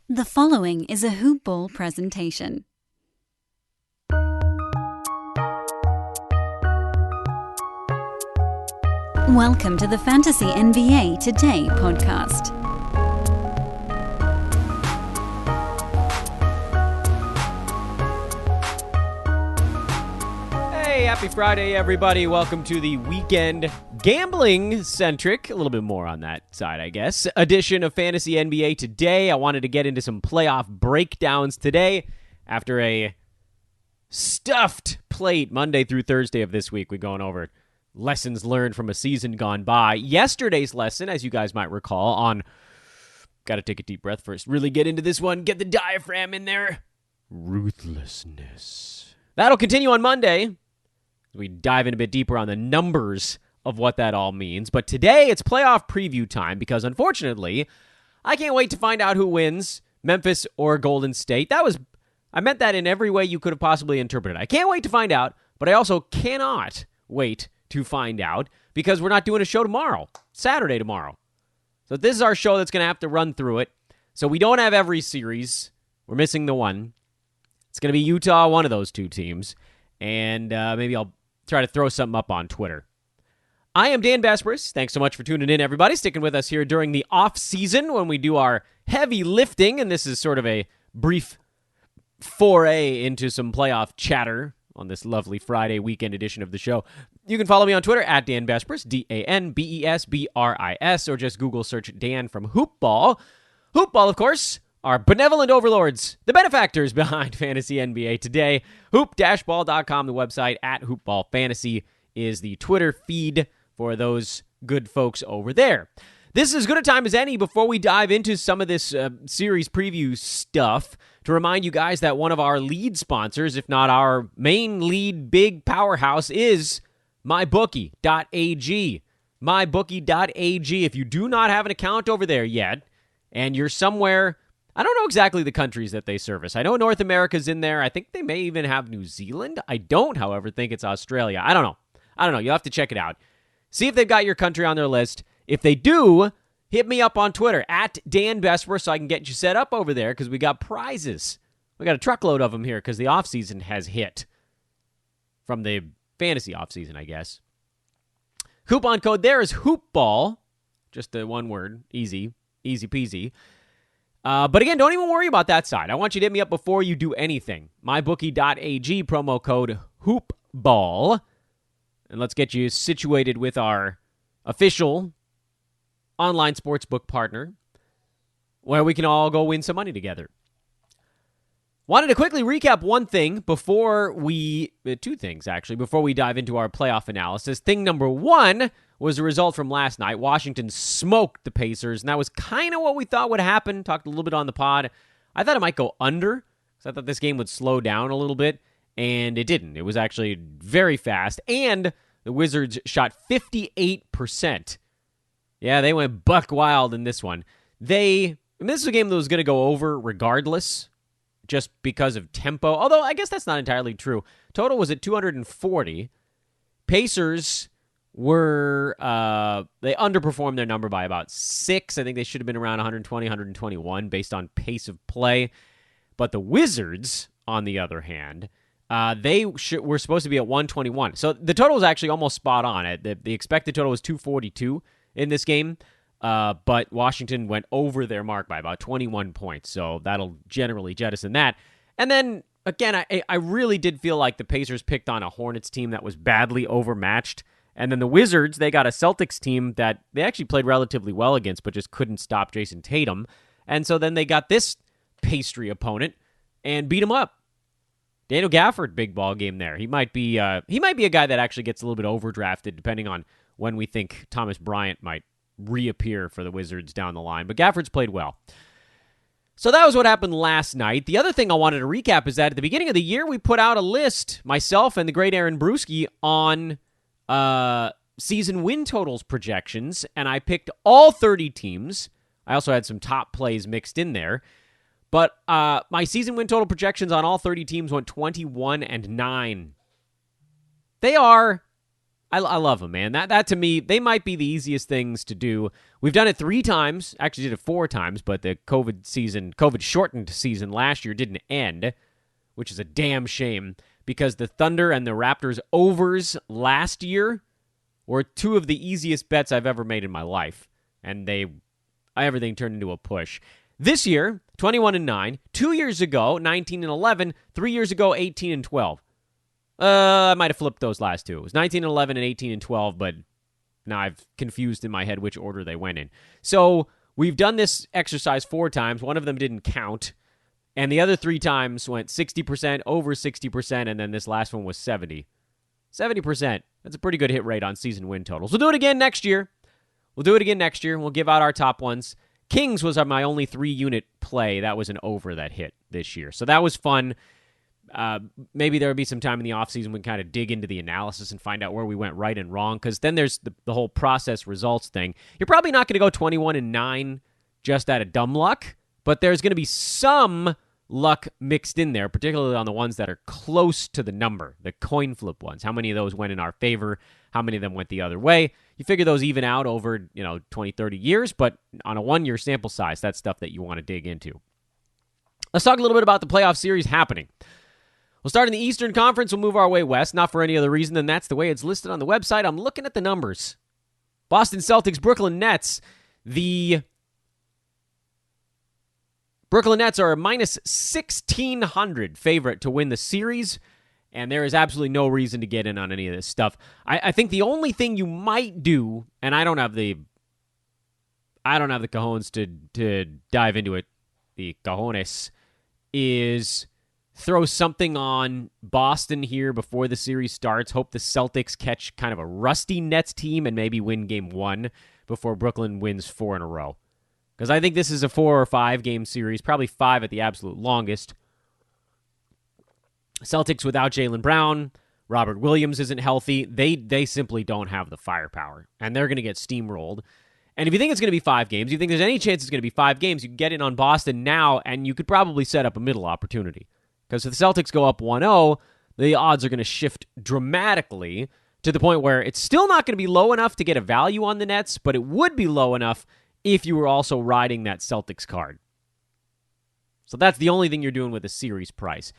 The following is a Hoop Ball presentation. Welcome to the Fantasy NBA Today podcast. Hey, happy Friday, everybody. Welcome to the weekend gambling-centric, a little bit more on that side, I guess, edition of Fantasy NBA Today. I wanted to get into some playoff breakdowns today after a stuffed plate Monday through Thursday of this week. We're going over lessons learned from a season gone by. Yesterday's lesson, as you guys might recall, on, got to take a deep breath first, really get into this one, get the diaphragm in there, ruthlessness. That'll continue on Monday. We dive in a bit deeper on the numbers of what that all means. But today, it's playoff preview time because, unfortunately, I can't wait to find out who wins, Memphis or Golden State. I meant that in every way you could have possibly interpreted. I can't wait to find out, but I also cannot wait to find out because we're not doing a show tomorrow, Saturday tomorrow. So this is our show that's going to have to run through it. So we don't have every series. We're missing the one. It's going to be Utah, one of those two teams. And maybe I'll try to throw something up on Twitter. I am Dan Besbris. Thanks so much for tuning in, everybody. Sticking with us here during the off-season when we do our heavy lifting. And this is sort of a brief foray into some playoff chatter on this lovely Friday weekend edition of the show. You can follow me on Twitter at Dan Besbris, DanBesbris, or just Google search Dan from Hoopball. Hoopball, of course, are benevolent overlords, the benefactors behind Fantasy NBA Today. Hoop-ball.com, the website, at Hoopball Fantasy is the Twitter feed for those good folks over there. This is as good a time as any before we dive into some of this series preview stuff to remind you guys that one of our lead sponsors, if not our main lead big powerhouse, is MyBookie.ag. MyBookie.ag. If you do not have an account over there yet, and you're somewhere, I don't know exactly the countries that they service. I know North America's in there. I think they may even have New Zealand. I don't, however, think it's Australia. I don't know. You'll have to check it out. See if they've got your country on their list. If they do, hit me up on Twitter, at Dan Besbris, so I can get you set up over there, because we got prizes. We got a truckload of them here, because the offseason has hit. From the fantasy offseason, I guess. Coupon code there is HoopBall. Just the one word. Easy. Easy peasy. But again, don't even worry about that side. I want you to hit me up before you do anything. MyBookie.ag, promo code HoopBall. And let's get you situated with our official online sportsbook partner, where we can all go win some money together. Wanted to quickly recap two things actually, before we dive into our playoff analysis. Thing number one was a result from last night. Washington smoked the Pacers, and that was kind of what we thought would happen. Talked a little bit on the pod. I thought it might go under, because I thought this game would slow down a little bit, and it didn't. It was actually very fast, and the Wizards shot 58%. Yeah, they went buck wild in this one. This is a game that was going to go over regardless, just because of tempo. Although, I guess that's not entirely true. Total was at 240. Pacers were, they underperformed their number by about 6. I think they should have been around 120, 121 based on pace of play. But the Wizards, on the other hand, were supposed to be at 121. So the total was actually almost spot on. The expected total was 242 in this game. But Washington went over their mark by about 21 points, so that'll generally jettison that. And then, again, I really did feel like the Pacers picked on a Hornets team that was badly overmatched. And then the Wizards, they got a Celtics team that they actually played relatively well against, but just couldn't stop Jason Tatum. And so then they got this pastry opponent and beat him up. Daniel Gafford, big ball game there. He might be a guy that actually gets a little bit overdrafted, depending on when we think Thomas Bryant might reappear for the Wizards down the line. But Gafford's played well. So that was what happened last night. The other thing I wanted to recap is that at the beginning of the year, we put out a list, myself and the great Aaron Brewski, on season win totals projections, and I picked all 30 teams. I also had some top plays mixed in there. But my season win total projections on all 30 teams went 21-9. They are I love them, man. That to me, they might be the easiest things to do. We've done it 3 times. Actually, did it 4 times, but the COVID-shortened season last year didn't end, which is a damn shame because the Thunder and the Raptors overs last year were 2 of the easiest bets I've ever made in my life, and everything turned into a push. This year, 21-9. 2 years ago, 19-11. 3 years ago, 18-12. I might have flipped ththose last 2. It was 19-11 and 18-12, but now I've confused in my head which order they went in. So we've done this exercise 4 times. One of them didn't count. And the other 3 times went 60%, over 60%, and then this last one was 70. 70%. That's a pretty good hit rate on season win totals. We'll do it again next year. We'll give out our top ones. Kings was my only 3-unit play. That was an over that hit this year. So that was fun. Maybe there would be some time in the offseason we can kind of dig into the analysis and find out where we went right and wrong, because then there's the whole process results thing. You're probably not going to go 21-9 just out of dumb luck, but there's going to be some luck mixed in there, particularly on the ones that are close to the number, the coin flip ones. How many of those went in our favor? How many of them went the other way? You figure those even out over 20, 30 years, but on a 1-year sample size, that's stuff that you want to dig into. Let's talk a little bit about the playoff series happening. We'll start in the Eastern Conference. We'll move our way west, not for any other reason than that's the way it's listed on the website. I'm looking at the numbers. Boston Celtics, Brooklyn Nets. The Brooklyn Nets are a minus 1,600 favorite to win the series, and there is absolutely no reason to get in on any of this stuff. I think the only thing you might do, and I don't have the cojones to dive into it, the cojones, is throw something on Boston here before the series starts. Hope the Celtics catch kind of a rusty Nets team and maybe win game 1 before Brooklyn wins 4 in a row. Because I think this is a 4 or 5 game series, probably 5 at the absolute longest. Celtics without Jaylen Brown, Robert Williams isn't healthy. They simply don't have the firepower, and they're going to get steamrolled. And if you think it's going to be 5 games, you think there's any chance it's going to be 5 games, you can get in on Boston now, and you could probably set up a middle opportunity. Because if the Celtics go up 1-0, the odds are going to shift dramatically to the point where it's still not going to be low enough to get a value on the Nets, but it would be low enough if you were also riding that Celtics card. So that's the only thing you're doing with a series price.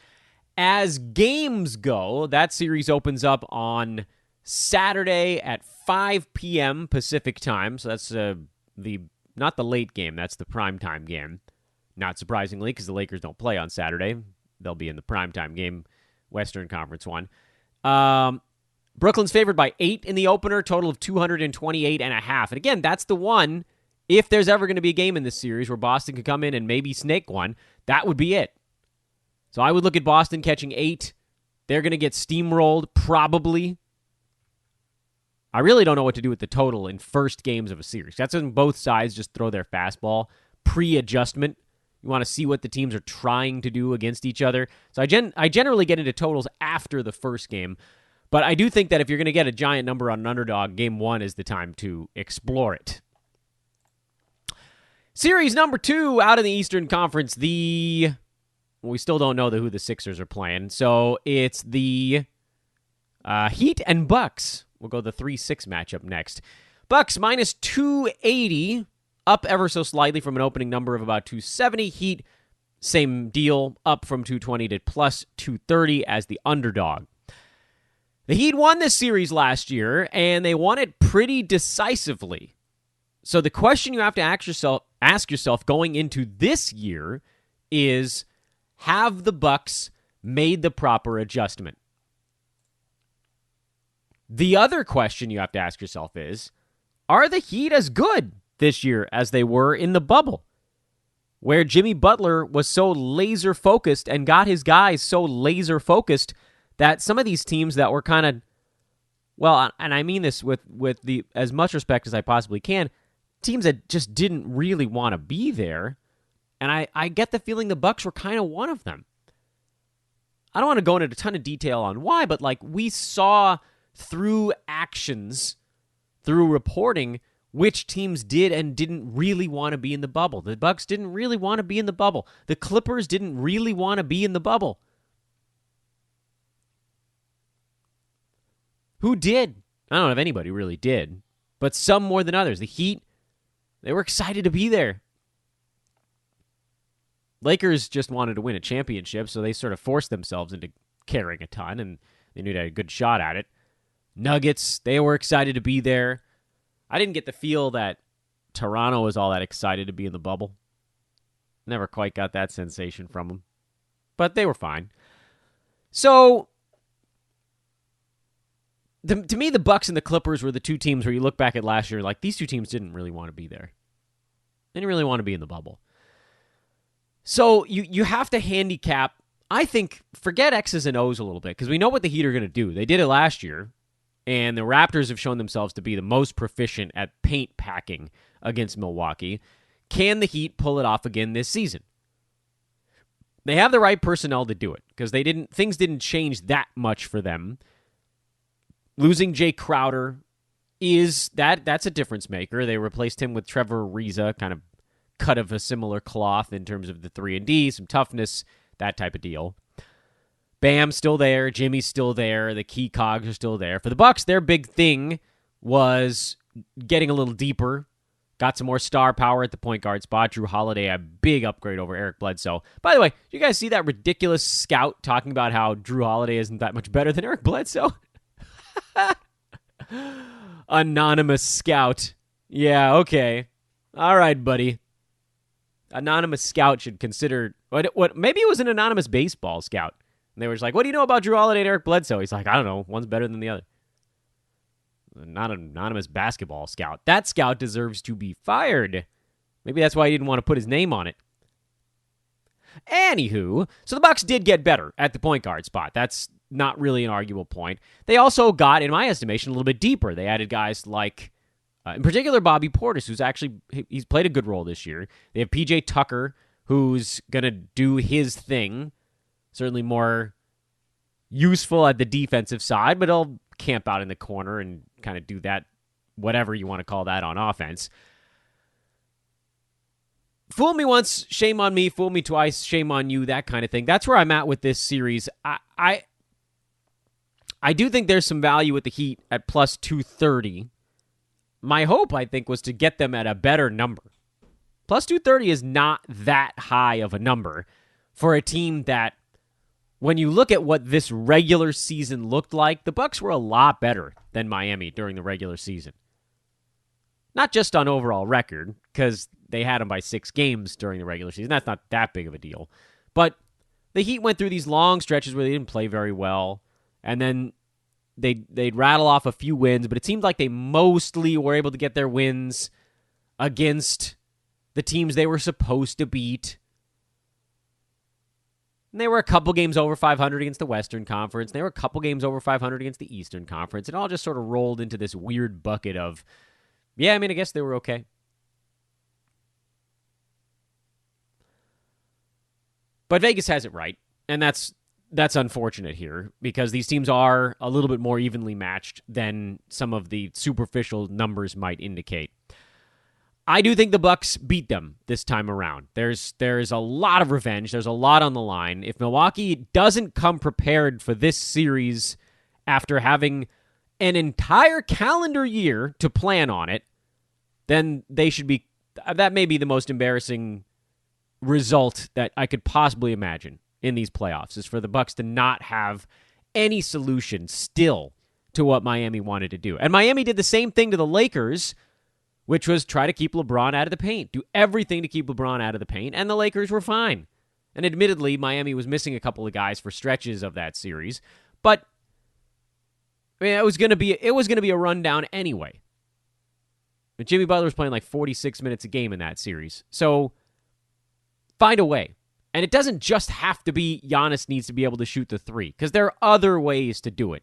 As games go, that series opens up on Saturday at 5 p.m. Pacific time. So that's not the late game. That's the primetime game. Not surprisingly, because the Lakers don't play on Saturday. They'll be in the primetime game, Western Conference one. Brooklyn's favored by 8 in the opener, total of 228.5. And again, that's the one, if there's ever going to be a game in this series where Boston could come in and maybe snake one, that would be it. So I would look at Boston catching 8. They're going to get steamrolled, probably. I really don't know what to do with the total in first games of a series. That's when both sides just throw their fastball pre-adjustment. You want to see what the teams are trying to do against each other. So I generally get into totals after the first game. But I do think that if you're going to get a giant number on an underdog, game 1 is the time to explore it. Series number 2 out in the Eastern Conference. We still don't know who the Sixers are playing. So it's the Heat and Bucks. We'll go the 3-6 matchup next. Bucks minus 280, up ever so slightly from an opening number of about 270. Heat, same deal, up from 220 to plus 230 as the underdog. The Heat won this series last year, and they won it pretty decisively. So the question you have to ask yourself going into this year is, have the Bucks made the proper adjustment? The other question you have to ask yourself is, are the Heat as good this year as they were in the bubble, where Jimmy Butler was so laser-focused and got his guys so laser-focused that some of these teams that were kind of, well, and I mean this with the as much respect as I possibly can, teams that just didn't really want to be there, and I get the feeling the Bucks were kind of one of them. I don't want to go into a ton of detail on why, but like we saw through actions, through reporting, which teams did and didn't really want to be in the bubble. The Bucks didn't really want to be in the bubble. The Clippers didn't really want to be in the bubble. Who did? I don't know if anybody really did, but some more than others. The Heat, they were excited to be there. Lakers just wanted to win a championship, so they sort of forced themselves into caring a ton, and they knew they had a good shot at it. Nuggets, they were excited to be there. I didn't get the feel that Toronto was all that excited to be in the bubble. Never quite got that sensation from them. But they were fine. So, to me, the Bucks and the Clippers were the two teams where you look back at last year, like, these two teams didn't really want to be there. They didn't really want to be in the bubble. So, you have to handicap, I think, forget X's and O's a little bit, because we know what the Heat are going to do. They did it last year, and the Raptors have shown themselves to be the most proficient at paint packing against Milwaukee. Can the Heat pull it off again this season? They have the right personnel to do it, because things didn't change that much for them. Losing Jay Crowder that's a difference maker. They replaced him with Trevor Ariza, kind of cut of a similar cloth in terms of the 3-and-D, some toughness, that type of deal. Bam's still there. Jimmy's still there. The key cogs are still there. For the Bucks, their big thing was getting a little deeper. Got some more star power at the point guard spot. Drew Holiday, a big upgrade over Eric Bledsoe. By the way, you guys see that ridiculous scout talking about how Drew Holiday isn't that much better than Eric Bledsoe? Anonymous scout. Yeah, okay. All right, buddy. Anonymous scout should consider what maybe it was an anonymous baseball scout. And they were just like, what do you know about Drew Holiday and Eric Bledsoe? He's like, I don't know. One's better than the other. Not an anonymous basketball scout. That scout deserves to be fired. Maybe that's why he didn't want to put his name on it. Anywho, so the Bucks did get better at the point guard spot. That's not really an arguable point. They also got, in my estimation, a little bit deeper. They added guys like, in particular, Bobby Portis, he's played a good role this year. They have PJ Tucker, who's going to do his thing. Certainly more useful at the defensive side, but he'll camp out in the corner and kind of do that, whatever you want to call that, on offense. Fool me once, shame on me. Fool me twice, shame on you, that kind of thing. That's where I'm at with this series. I do think there's some value with the Heat at plus 230. My hope, I think, was to get them at a better number. Plus 230 is not that high of a number for a team that, when you look at what this regular season looked like, the Bucks were a lot better than Miami during the regular season. Not just on overall record, because they had them by 6 games during the regular season. That's not that big of a deal. But the Heat went through these long stretches where they didn't play very well, and then they'd rattle off a few wins, but it seemed like they mostly were able to get their wins against the teams they were supposed to beat. And they were a couple games over 500 against the Western Conference. They were a couple games over 500 against the Eastern Conference. It all just sort of rolled into this weird bucket of, I guess they were okay. But Vegas has it right, and that's unfortunate here, because these teams are a little bit more evenly matched than some of the superficial numbers might indicate. I do think the Bucks beat them this time around. There's a lot of revenge. There's a lot on the line. If Milwaukee doesn't come prepared for this series after having an entire calendar year to plan on it, then they should be. That may be the most embarrassing result that I could possibly imagine in these playoffs, is for the Bucks to not have any solution still to what Miami wanted to do. And Miami did the same thing to the Lakers, which was try to keep LeBron out of the paint. Do everything to keep LeBron out of the paint, and the Lakers were fine. And admittedly, Miami was missing a couple of guys for stretches of that series, but it was going to be a rundown anyway. But Jimmy Butler was playing like 46 minutes a game in that series. So find a way. And it doesn't just have to be Giannis needs to be able to shoot the 3, because there are other ways to do it.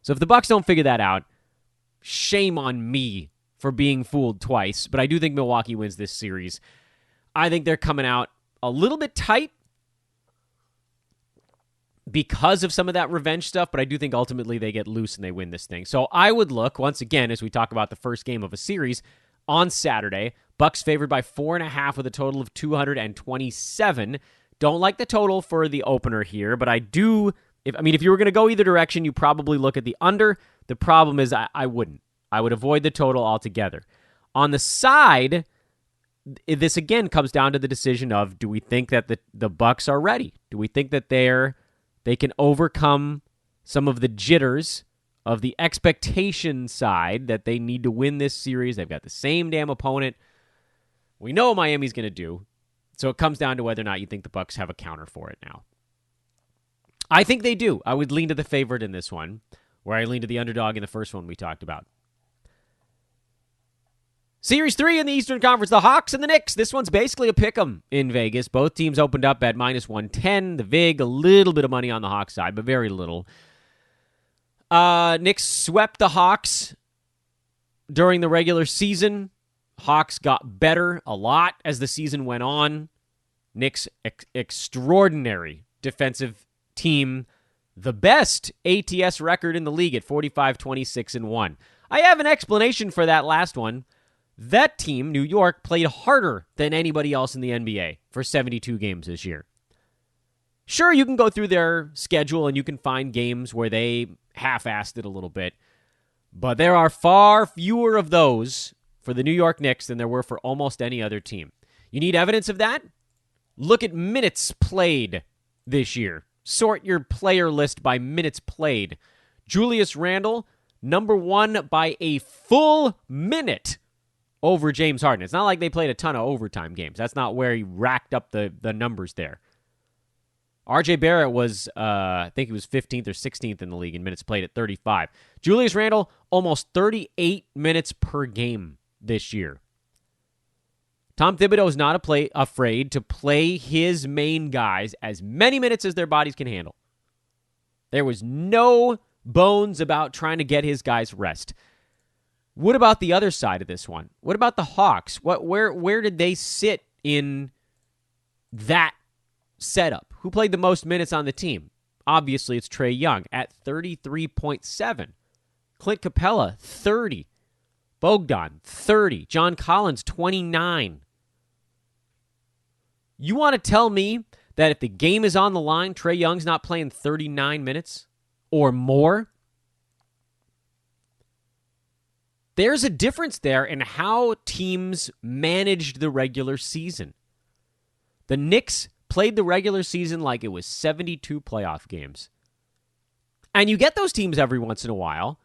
So if the Bucks don't figure that out, shame on me for being fooled twice. But I do think Milwaukee wins this series. I think they're coming out a little bit tight because of some of that revenge stuff, but I do think ultimately they get loose and they win this thing. So I would look, once again, as we talk about the first game of a series, on Saturday, Bucks favored by 4.5 with a total of 227. Don't like the total for the opener here, but I do. If you were going to go either direction, you probably look at the under. The problem is I wouldn't. I would avoid the total altogether. On the side, this again comes down to the decision of, do we think that the Bucks are ready? Do we think that they can overcome some of the jitters of the expectation side that they need to win this series? They've got the same damn opponent. We know what Miami's going to do. So it comes down to whether or not you think the Bucks have a counter for it now. I think they do. I would lean to the favorite in this one, where I lean to the underdog in the first one we talked about. Series 3 in the Eastern Conference, the Hawks and the Knicks. This one's basically a pick'em in Vegas. Both teams opened up at -110. The VIG, a little bit of money on the Hawks side, but very little. Knicks swept the Hawks during the regular season. Hawks got better a lot as the season went on. Knicks, extraordinary defensive team. The best ATS record in the league at 45-26-1. I have an explanation for that last one. That team, New York, played harder than anybody else in the NBA for 72 games this year. Sure, you can go through their schedule and you can find games where they half-assed it a little bit, but there are far fewer of those for the New York Knicks than there were for almost any other team. You need evidence of that? Look at minutes played this year. Sort your player list by minutes played. Julius Randle, number 1 by a full minute over James Harden. It's not like they played a ton of overtime games. That's not where he racked up the numbers there. RJ Barrett was, I think he was 15th or 16th in the league in minutes played at 35. Julius Randle, almost 38 minutes per game this year. Tom Thibodeau is not afraid to play his main guys as many minutes as their bodies can handle. There was no bones about trying to get his guys rest. What about the other side of this one? What about the Hawks? Where did they sit in that setup? Who played the most minutes on the team? Obviously, it's Trae Young at 33.7. Clint Capella, 30. Bogdan, 30. John Collins, 29. You want to tell me that if the game is on the line, Trae Young's not playing 39 minutes or more? There's a difference there in how teams managed the regular season. The Knicks played the regular season like it was 72 playoff games. And you get those teams every once in a while.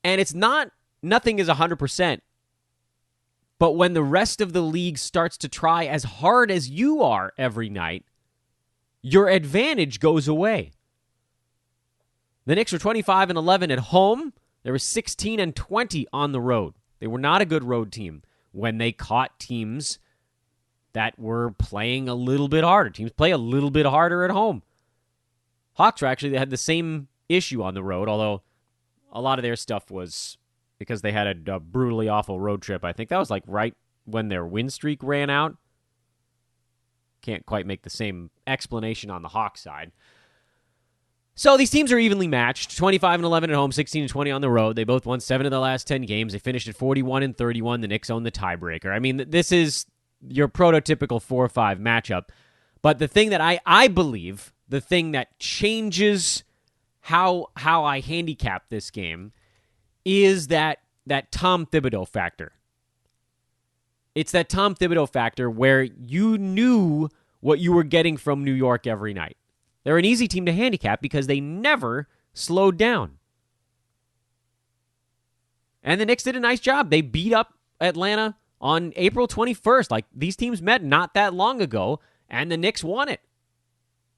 And it's nothing is 100%. But when the rest of the league starts to try as hard as you are every night, your advantage goes away. The Knicks were 25-11 at home. They were 16-20 on the road. They were not a good road team when they caught teams that were playing a little bit harder. Teams play a little bit harder at home. Hawks were actually, they had the same issue on the road, although a lot of their stuff was because they had a brutally awful road trip. I think that was like right when their win streak ran out. Can't quite make the same explanation on the Hawks side. So these teams are evenly matched, 25-11 at home, 16-20 on the road. They both won 7 of the last 10 games. They finished at 41-31. The Knicks own the tiebreaker. I mean, this is your prototypical 4-5 matchup. But the thing that I believe, the thing that changes how I handicap this game is that Tom Thibodeau factor. It's that Tom Thibodeau factor where you knew what you were getting from New York every night. They're an easy team to handicap because they never slowed down. And the Knicks did a nice job. They beat up Atlanta on April 21st. Like, these teams met not that long ago, and the Knicks won it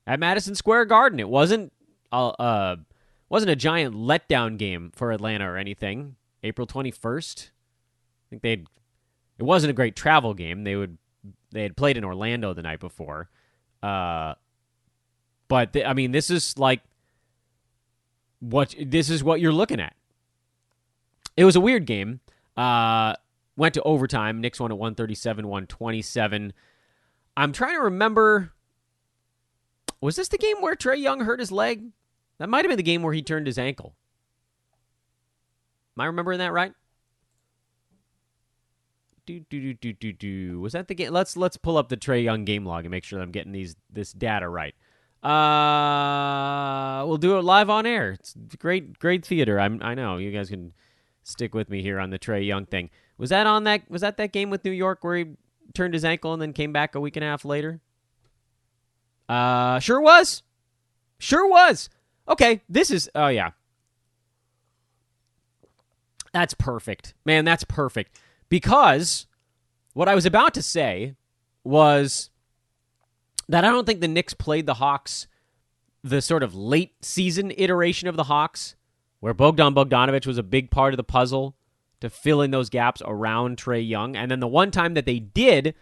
at Madison Square Garden. It wasn't a giant letdown game for Atlanta or anything. April 21st. I think it wasn't a great travel game. They had played in Orlando the night before. But this is like what you're looking at. It was a weird game. Went to overtime. Knicks won at 137-127. I'm trying to remember. Was this the game where Trae Young hurt his leg? That might have been the game where he turned his ankle. Am I remembering that right? Was that the game? Let's pull up the Trae Young game log and make sure that I'm getting this data right. We'll do it live on air. It's great theater. I know you guys can stick with me here on the Trae Young thing. Was that game with New York where he turned his ankle and then came back a week and a half later? Sure was. Okay, oh yeah. That's perfect. Man, that's perfect. Because what I was about to say was that I don't think the Knicks played the Hawks, the sort of late season iteration of the Hawks, where Bogdanovich was a big part of the puzzle to fill in those gaps around Trae Young. And then the one time that they did,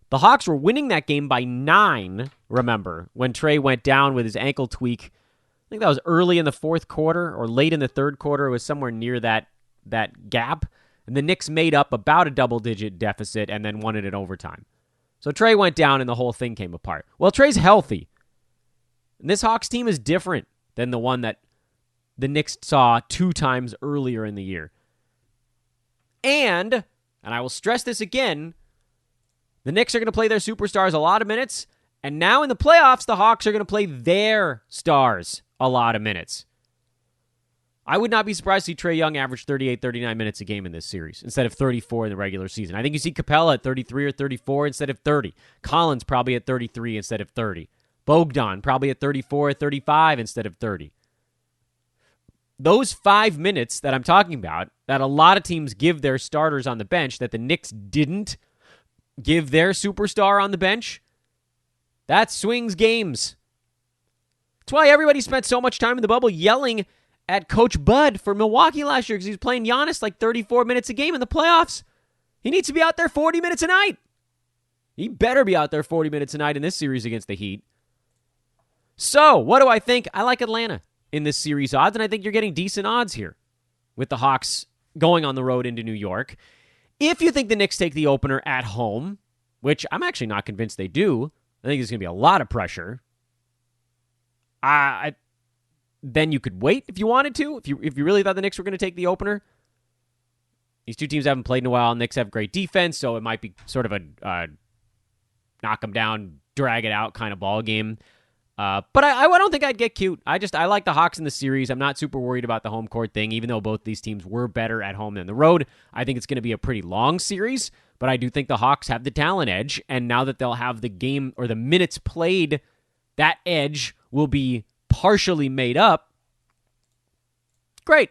the Hawks were winning that game by 9, remember, when Trae went down with his ankle tweak. I think that was early in the fourth quarter or late in the third quarter. It was somewhere near that gap. And the Knicks made up about a double-digit deficit and then won it in overtime. So Trae went down and the whole thing came apart. Well, Trae's healthy. And this Hawks team is different than the one that the Knicks saw 2 times earlier in the year. And I will stress this again, the Knicks are going to play their superstars a lot of minutes, and now in the playoffs, the Hawks are going to play their stars a lot of minutes. I would not be surprised to see Trae Young average 38, 39 minutes a game in this series instead of 34 in the regular season. I think you see Capella at 33 or 34 instead of 30. Collins probably at 33 instead of 30. Bogdan probably at 34 or 35 instead of 30. Those 5 minutes that I'm talking about, that a lot of teams give their starters on the bench, that the Knicks didn't give their superstar on the bench, that swings games. That's why everybody spent so much time in the bubble yelling at Coach Bud for Milwaukee last year because he was playing Giannis like 34 minutes a game in the playoffs. He needs to be out there 40 minutes a night. He better be out there 40 minutes a night in this series against the Heat. So, what do I think? I like Atlanta in this series odds, and I think you're getting decent odds here with the Hawks going on the road into New York. If you think the Knicks take the opener at home, which I'm actually not convinced they do, I think there's going to be a lot of pressure. Then you could wait if you wanted to. If you really thought the Knicks were going to take the opener. These two teams haven't played in a while. Knicks have great defense, so it might be sort of a knock them down, drag it out kind of ball game. But I don't think I'd get cute. I like the Hawks in the series. I'm not super worried about the home court thing, even though both these teams were better at home than the road. I think it's going to be a pretty long series, but I do think the Hawks have the talent edge, and now that they'll have the game or the minutes played, that edge will be partially made up. Great.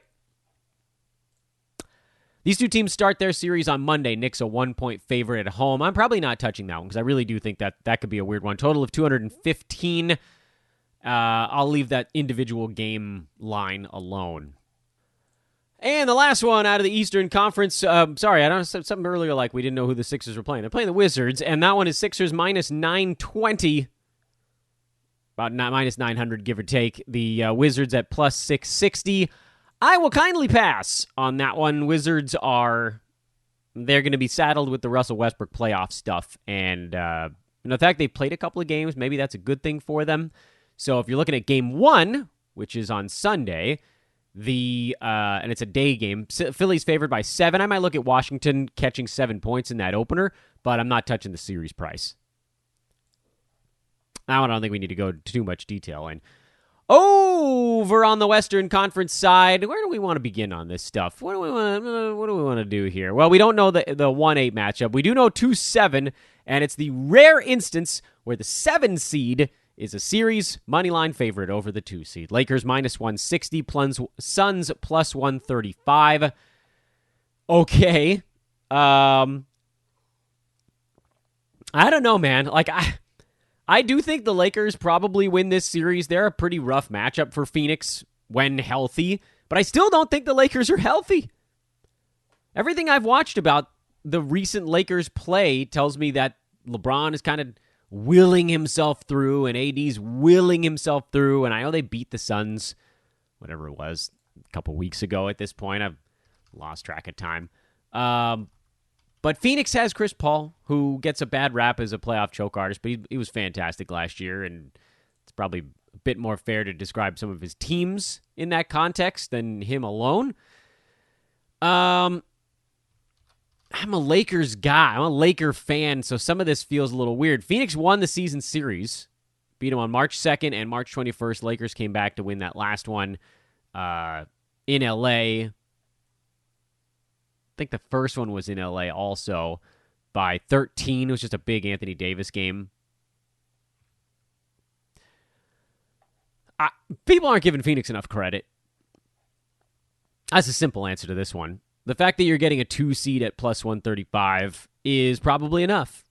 These two teams start their series on Monday. Knicks a 1-point favorite at home. I'm probably not touching that one because I really do think that could be a weird one. Total of 215. I'll leave that individual game line alone. And the last one out of the Eastern Conference. Sorry, I don't know something earlier like we didn't know who the Sixers were playing. They're playing the Wizards, and that one is Sixers minus 920. About minus 900, give or take. The Wizards at plus 660. I will kindly pass on that one. Wizards they're going to be saddled with the Russell Westbrook playoff stuff. And the fact they've played a couple of games, maybe that's a good thing for them. So if you're looking at game 1, which is on Sunday, and it's a day game, Philly's favored by 7. I might look at Washington catching 7 points in that opener, but I'm not touching the series price. Now I don't think we need to go into too much detail. And over on the Western Conference side, where do we want to begin on this stuff? What do we want to do here? Well, we don't know the 1-8 matchup. We do know 2-7, and it's the rare instance where the 7 seed is a series moneyline favorite over the 2 seed. Lakers minus 160, Suns plus 135. Okay. I don't know, man. I do think the Lakers probably win this series. They're a pretty rough matchup for Phoenix when healthy, but I still don't think the Lakers are healthy. Everything I've watched about the recent Lakers play tells me that LeBron is kind of willing himself through and AD's willing himself through, and I know they beat the Suns, whatever it was, a couple weeks ago at this point. I've lost track of time. But Phoenix has Chris Paul, who gets a bad rap as a playoff choke artist, but he was fantastic last year, and it's probably a bit more fair to describe some of his teams in that context than him alone. I'm a Lakers guy. I'm a Laker fan, so some of this feels a little weird. Phoenix won the season series Beat them on March 2nd and March 21st. Lakers came back to win that last one in LA. I think the first one was in LA also by 13. It was just a big Anthony Davis game. People aren't giving Phoenix enough credit. That's a simple answer to this one. The fact that you're getting a 2 seed at plus 135 is probably enough.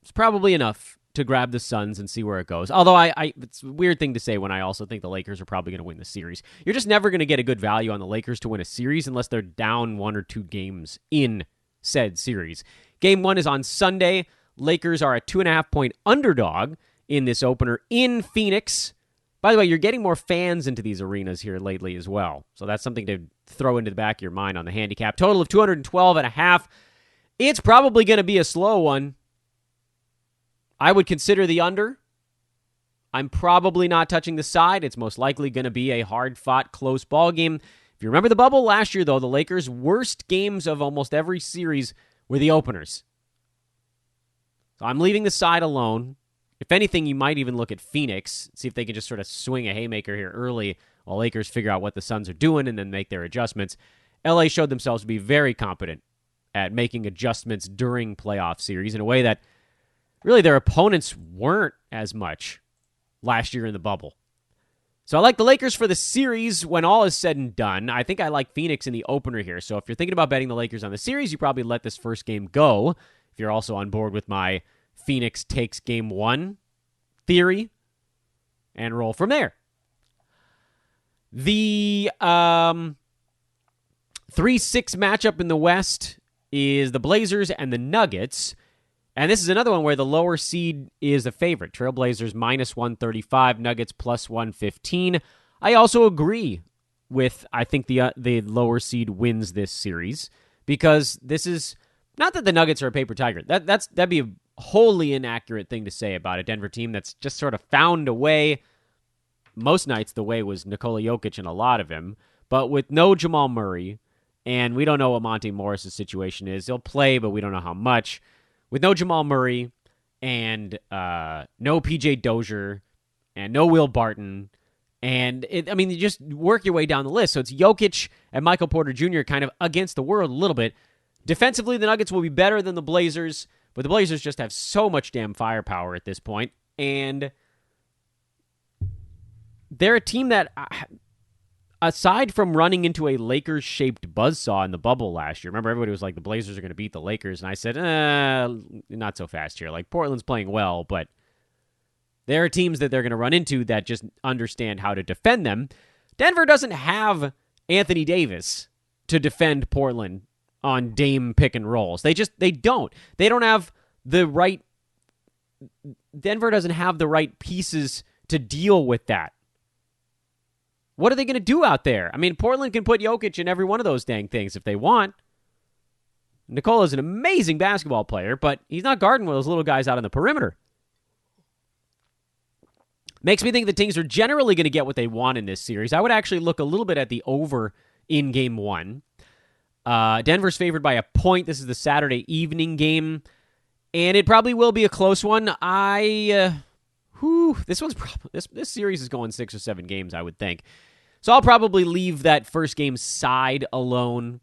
It's probably enough to grab the Suns and see where it goes. Although it's a weird thing to say when I also think the Lakers are probably going to win the series. You're just never going to get a good value on the Lakers to win a series unless they're down 1 or 2 games in said series. Game 1 is on Sunday. Lakers are a 2.5-point underdog in this opener in Phoenix. By the way, you're getting more fans into these arenas here lately as well. So that's something to throw into the back of your mind on the handicap. Total of 212.5. It's probably going to be a slow one. I would consider the under. I'm probably not touching the side. It's most likely going to be a hard-fought, close ball game. If you remember the bubble last year, though, the Lakers' worst games of almost every series were the openers. So I'm leaving the side alone. If anything, you might even look at Phoenix, see if they can just sort of swing a haymaker here early while Lakers figure out what the Suns are doing and then make their adjustments. LA showed themselves to be very competent at making adjustments during playoff series in a way that really their opponents weren't as much last year in the bubble. So I like the Lakers for the series when all is said and done. I think I like Phoenix in the opener here. So if you're thinking about betting the Lakers on the series, you probably let this first game go. If you're also on board with my Phoenix takes game 1 theory and roll from there. The 3-6 matchup in the West is the Blazers and the Nuggets. And this is another one where the lower seed is the favorite. Trailblazers minus 135, Nuggets plus 115. I also agree with, I think the lower seed wins this series because this is, not that the Nuggets are a paper tiger. That'd be a wholly inaccurate thing to say about a Denver team that's just sort of found a way. Most nights the way was Nikola Jokic and a lot of him, but with no Jamal Murray, and we don't know what Monte Morris' situation is. He'll play, but we don't know how much. With no Jamal Murray and no PJ Dozier and no Will Barton, and you just work your way down the list. So it's Jokic and Michael Porter Jr. kind of against the world a little bit. Defensively, the Nuggets will be better than the Blazers, but the Blazers just have so much damn firepower at this point, and they're a team that, aside from running into a Lakers-shaped buzzsaw in the bubble last year, remember everybody was like, the Blazers are going to beat the Lakers, and I said, not so fast here. Like, Portland's playing well, but there are teams that they're going to run into that just understand how to defend them. Denver doesn't have Anthony Davis to defend Portland on Dame pick and rolls. They don't. They don't have the right... Denver doesn't have the right pieces to deal with that. What are they going to do out there? I mean, Portland can put Jokic in every one of those dang things if they want. Nikola's an amazing basketball player, but he's not guarding those little guys out on the perimeter. Makes me think the teams are generally going to get what they want in this series. I would actually look a little bit at the over in Game 1. Denver's favored by a point. This is the Saturday evening game, and it probably will be a close one. This series is going 6 or 7 games, I would think. So I'll probably leave that first game side alone.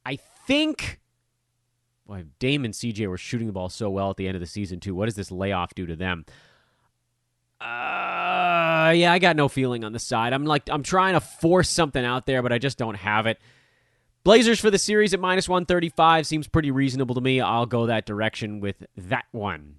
I think Dame and CJ were shooting the ball so well at the end of the season, too. What does this layoff do to them? I got no feeling on the side. I'm trying to force something out there, but I just don't have it. Blazers for the series at minus 135 seems pretty reasonable to me. I'll go that direction with that one.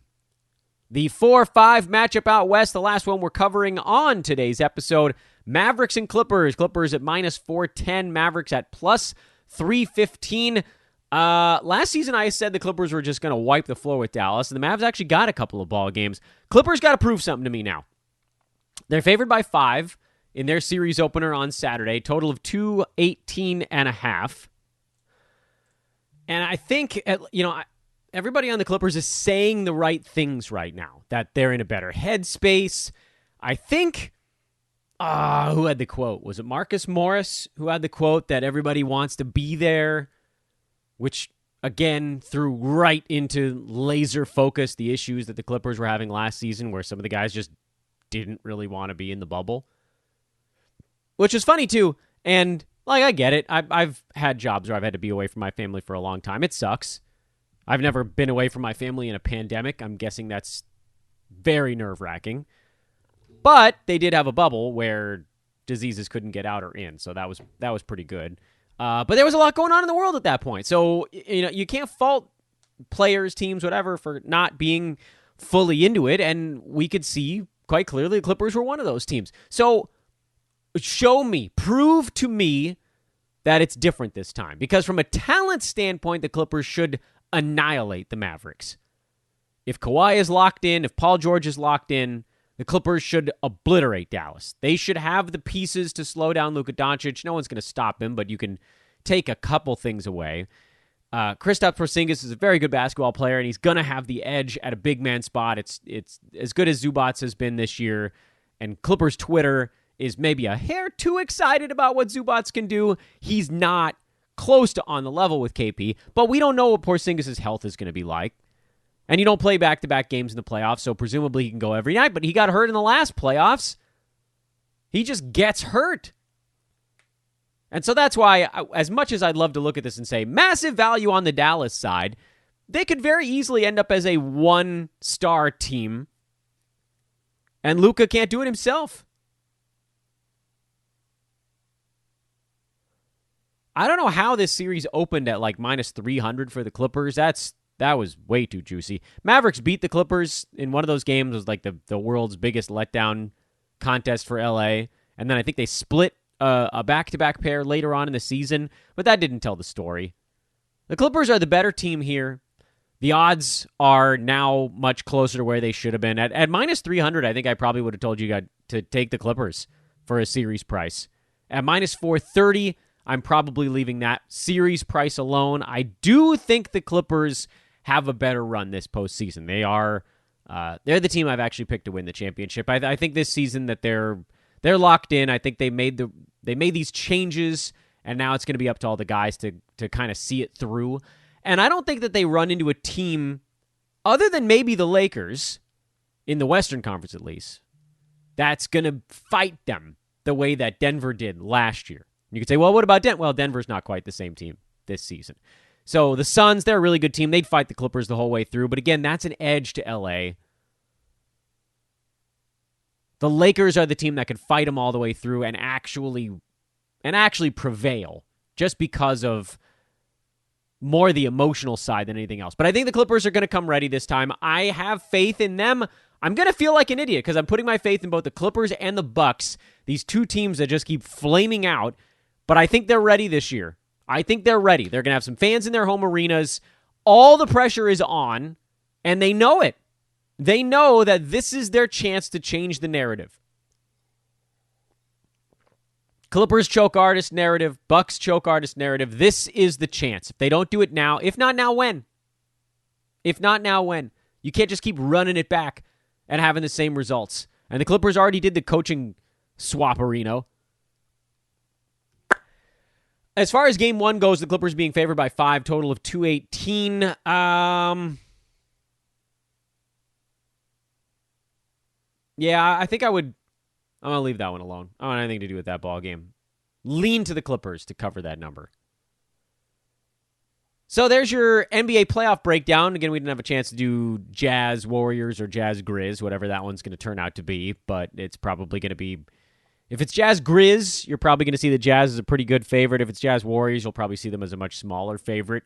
The 4-5 matchup out west, the last one we're covering on today's episode, Mavericks and Clippers. Clippers at minus 410, Mavericks at plus 315. Last season I said the Clippers were just going to wipe the floor with Dallas, and the Mavs actually got a couple of ball games. Clippers got to prove something to me now. They're favored by 5 in their series opener on Saturday, total of 218.5. And I think, everybody on the Clippers is saying the right things right now, that they're in a better headspace. I think, who had the quote? Was it Marcus Morris who had the quote that everybody wants to be there? Which again threw right into laser focus the issues that the Clippers were having last season, where some of the guys just didn't really want to be in the bubble, which is funny too. And like, I get it. I've had jobs where I've had to be away from my family for a long time. It sucks. I've never been away from my family in a pandemic. I'm guessing that's very nerve-wracking. But they did have a bubble where diseases couldn't get out or in, so that was pretty good. But there was a lot going on in the world at that point. So, you can't fault players, teams, whatever, for not being fully into it. And we could see quite clearly the Clippers were one of those teams. So prove to me that it's different this time. Because from a talent standpoint, the Clippers should annihilate the Mavericks. If Kawhi is locked in, if Paul George is locked in, the Clippers should obliterate Dallas. They should have the pieces to slow down Luka Doncic. No one's going to stop him, but you can take a couple things away. Kristaps Porzingis is a very good basketball player, and he's going to have the edge at a big man spot. It's as good as Zubats has been this year, and Clippers Twitter is maybe a hair too excited about what Zubats can do. He's not close to on the level with KP, but we don't know what Porzingis' health is going to be like. And you don't play back-to-back games in the playoffs, so presumably he can go every night, but he got hurt in the last playoffs. He just gets hurt. And so that's why, as much as I'd love to look at this and say, massive value on the Dallas side, they could very easily end up as a one-star team, and Luka can't do it himself. I don't know how this series opened at like minus 300 for the Clippers. That was way too juicy. Mavericks beat the Clippers in one of those games. It was like the world's biggest letdown contest for LA. And then I think they split a back-to-back pair later on in the season, but that didn't tell the story. The Clippers are the better team here. The odds are now much closer to where they should have been. At minus 300, I think I probably would have told you guys to take the Clippers for a series price. At minus 430, I'm probably leaving that series price alone. I do think the Clippers have a better run this postseason. They're the team I've actually picked to win the championship. I think this season that they're locked in. I think they made these changes, and now it's going to be up to all the guys to kind of see it through. And I don't think that they run into a team other than maybe the Lakers in the Western Conference at least that's going to fight them the way that Denver did last year. You could say, well, what about Denver? Well, Denver's not quite the same team this season. So the Suns, they're a really good team. They'd fight the Clippers the whole way through. But again, that's an edge to LA. The Lakers are the team that could fight them all the way through and actually prevail just because of more the emotional side than anything else. But I think the Clippers are going to come ready this time. I have faith in them. I'm going to feel like an idiot because I'm putting my faith in both the Clippers and the Bucks, these two teams that just keep flaming out. But I think they're ready this year. I think they're ready. They're going to have some fans in their home arenas. All the pressure is on, and they know it. They know that this is their chance to change the narrative. Clippers choke artist narrative, Bucks choke artist narrative. This is the chance. If they don't do it now, if not now, when? If not now, when? You can't just keep running it back and having the same results. And the Clippers already did the coaching swap-arino. As far as game one goes, the Clippers being favored by 5, total of 218. Yeah, I think I'm going to leave that one alone. I don't want anything to do with that ball game. Lean to the Clippers to cover that number. So there's your NBA playoff breakdown. Again, we didn't have a chance to do Jazz Warriors or Jazz Grizz, whatever that one's going to turn out to be, but it's probably going to be... If it's Jazz Grizz, you're probably going to see the Jazz as a pretty good favorite. If it's Jazz Warriors, you'll probably see them as a much smaller favorite.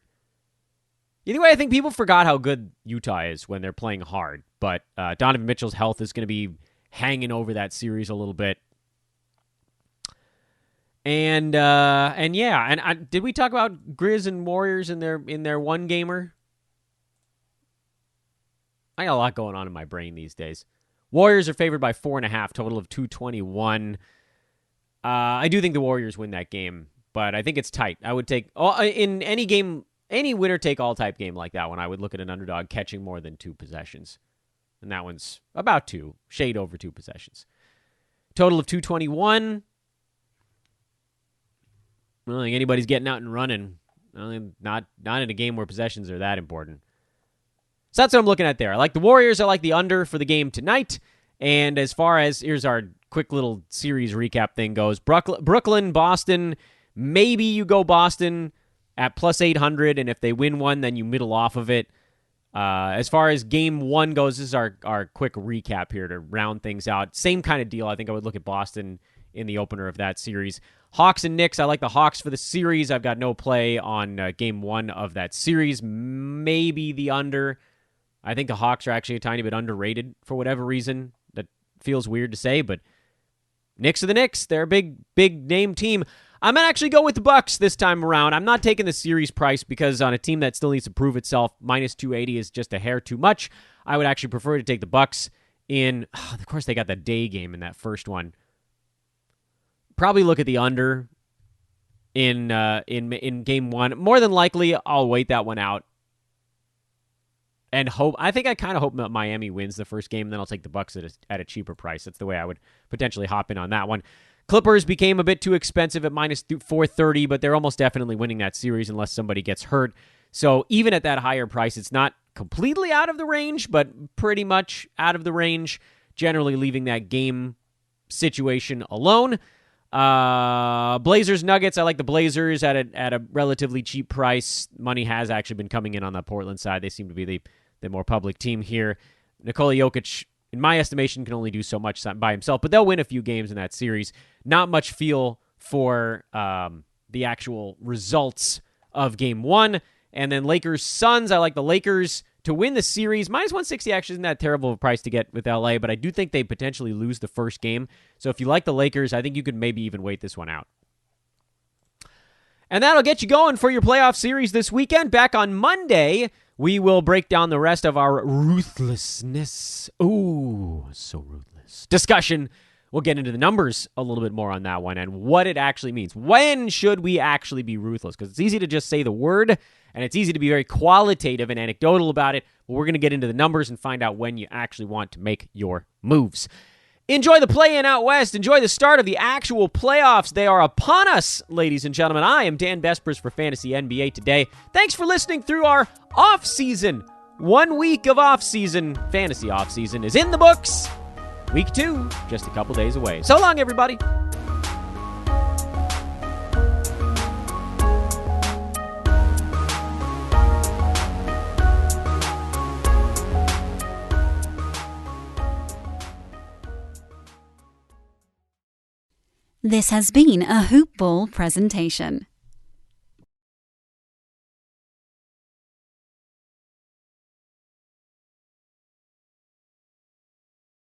Either way, I think people forgot how good Utah is when they're playing hard, but Donovan Mitchell's health is going to be hanging over that series a little bit. And did we talk about Grizz and Warriors in their one gamer? I got a lot going on in my brain these days. Warriors are favored by 4.5, total of 221. I do think the Warriors win that game, but I think it's tight. I would take in any game, any winner-take-all type game like that one. I would look at an underdog catching more than 2 possessions, and that one's about 2, shade over 2 possessions. Total of 221. I don't think anybody's getting out and running Not in a game where possessions are that important. So that's what I'm looking at there. I like the Warriors. I like the under for the game tonight. And as far as, here's our quick little series recap thing goes. Brooklyn, Boston. Maybe you go Boston at plus 800, and if they win one, then you middle off of it. As far as game one goes, this is our quick recap here to round things out. Same kind of deal. I think I would look at Boston in the opener of that series. Hawks and Knicks. I like the Hawks for the series. I've got no play on game one of that series. Maybe the under. I think the Hawks are actually a tiny bit underrated for whatever reason. That feels weird to say, but Knicks are the Knicks. They're a big name team. I'm going to actually go with the Bucks this time around. I'm not taking the series price because on a team that still needs to prove itself, minus 280 is just a hair too much. I would actually prefer to take the Bucks in. Of course, they got the day game in that first one. Probably look at the under in game one. More than likely, I'll wait that one out and hope. I think I kind of hope that Miami wins the first game, and then I'll take the Bucks at a cheaper price. That's the way I would potentially hop in on that one. Clippers became a bit too expensive at minus 430, but they're almost definitely winning that series unless somebody gets hurt. So even at that higher price, it's not completely out of the range, but pretty much out of the range, generally leaving that game situation alone. Blazers, Nuggets. I like the Blazers at a relatively cheap price. Money has actually been coming in on the Portland side. They seem to be the more public team here. Nikola Jokic, in my estimation, can only do so much by himself, but they'll win a few games in that series. Not much feel for the actual results of game one. And then Lakers, Suns. I like the Lakers to win the series. Minus 160 actually isn't that terrible of a price to get with LA, but I do think they potentially lose the first game. So if you like the Lakers, I think you could maybe even wait this one out. And that'll get you going for your playoff series this weekend. Back on Monday, we will break down the rest of our ruthlessness. Ooh, so ruthless. Discussion. We'll get into the numbers a little bit more on that one and what it actually means. When should we actually be ruthless? Because it's easy to just say the word, and it's easy to be very qualitative and anecdotal about it, but we're going to get into the numbers and find out when you actually want to make your moves. Enjoy the play-in out west. Enjoy the start of the actual playoffs. They are upon us, ladies and gentlemen. I am Dan Vespers for Fantasy NBA Today. Thanks for listening through our off-season. 1 week of off-season. Fantasy off-season is in the books. Week 2, just a couple days away. So long, everybody. This has been a Hoop Ball presentation.